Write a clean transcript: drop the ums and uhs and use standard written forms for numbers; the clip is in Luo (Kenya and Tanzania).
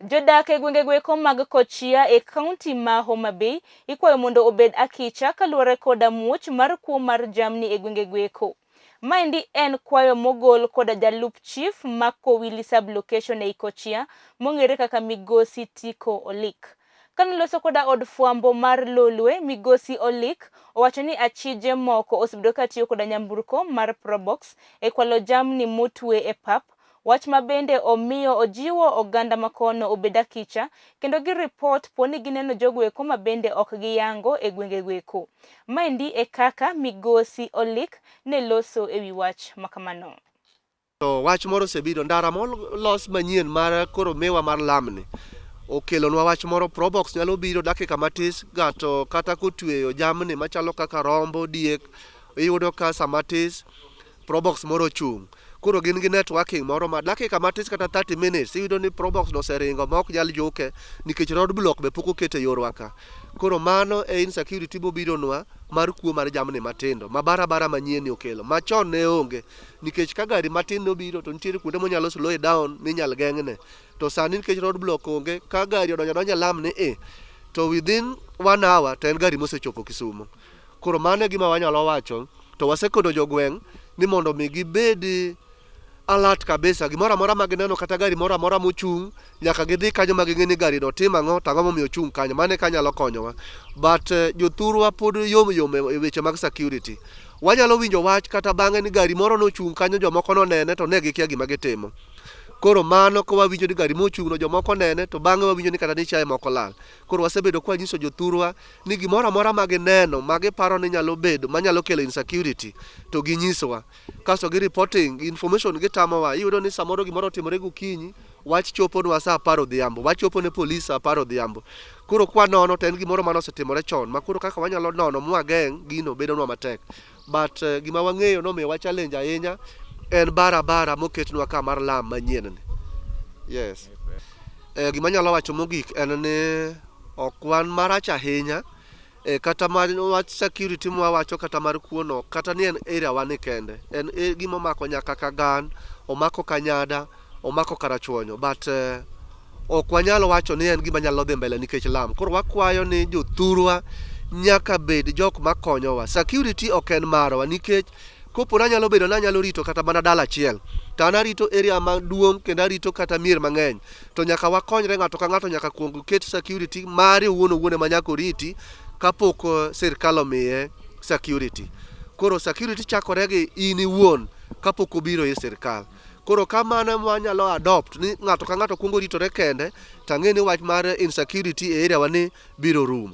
Jodak e gwengegoeko mag Kochia e kaunti ma Homabay ikwayo mondo obed akicha kaluore koda muoch mar Kuo Mar Jamni e gwengegoeko. Maendi en kwayo mogol koda jalup chief ma Kowili Sub-location e Kochia mong'ere kaka migosi Tiko Olik. Kanoloso koda od fwambo mar Lolwe, migosi Olik owacho ni achije moko osebedo katiyo koda nyamburko mar probox e kwalo jamni motwe e pap. Wach mabende omiyo ojiwo oganda makono obed akicha kendo gi report poni gineno jogoeko mabende ok giyango e gwengegoeko. Maendi e kaka migosi Olik ne loso ewi wach makamano. Wach moro osebiro ndara molos manyien mar koro mewa mar lamni okelonwa wach moro. Probox nyalo biro dakika matis gato kata kotweyo jamni machalo kaka rombo, diek, iyudo ka samatis probox moro chung'. Koro gin gi networking moro ma dakika matis kata 30 minutes iyudo ni probox no seringo ma ok nyal joke nikech road block be pok oket e yorwa ka. Koro mano e insecurity bobironwa mar Kuo Mar Jamni matindo ma barabara manyien okelo. Machon ne onge nikech ka gari matin nobiro to nitiere kuonde monyalo slow down minyal geng'ne. To sani nikech road block onge, ka gari odonjo lamni to within 1 hour to en gari mosechopo Kisumu. Koro mano e gima wanyalo wacho, to wasekono jogweng' ni mondo mi gibed alert kabisa. Gimoro amora ma gineno kata gari moro amora mochung' nyaka gidhi kanyo ma ging'e ni gari no timo ang'o to ang'o momiyo ochung' kanyo. Mano eka nyalo konyowa. But jothurwa pod yom e weche mag security. Wanyalo winjo wach kata bang'e ni gari moro nochung' kanyo, jomoko nonene to ne gikia gima gitimo. Koro mano ko wawinjo ni gari mochung' no jomoko nene to bang'e wawinjo ni kata ni chiaye moko lal. Koro wasebedo kwa nyiso jothurwa ni gimoro amora ma gineno ma giparo ni nyalo bedo manyalo kelo insecurity to ginyisowa. Kasto gi reporting information gitamowa. Iyudo ni samoro gimoro otimore gokinyi, wach choponwa saa 10 odhiambo, wach chopo ne polis saa 10 odhiambo. Koro kwa nono to en gimoro mane osetimore chon ma koro kaka wanyalo nono mwageng' gino bedonwa matek. But gima wang'eyo nomiyowa challenge ahinya en barabara moketnwa ka mar lam manyien ni. Yes. Gima nyalo wacho mogik en ni ok wan marach ahinya kata wach security mwawacho kata mar kuono kata ni en area wani kende. En gima omako nyaka Kagan, omako Kanyada, omako Karachuonyo. But ok wanyalo wacho ni en gima nyalo dhi mbele nikech lam. Koro wakwayo ni jothurwa nyaka bed jok makonyowa. Security ok en marwa nikech kopo nanyalo bedo nanyalo rito kata mana dala achiel to an arito area maduong' kendo arito kata mier mang'eny, to nyaka wakonyre, ng'ato ka ng'ato nyaka kuong ket security mare owuon ma nyaka oriti kapok sirkal omiye security. Koro security chakore gi in iwuon kapok obiro e sirkal. Koro kamano wanyalo adopt ni ng'ato ka ng'ato kuongo ritore kende, tang'e ni wach mar insecurity e area wani biro rumo.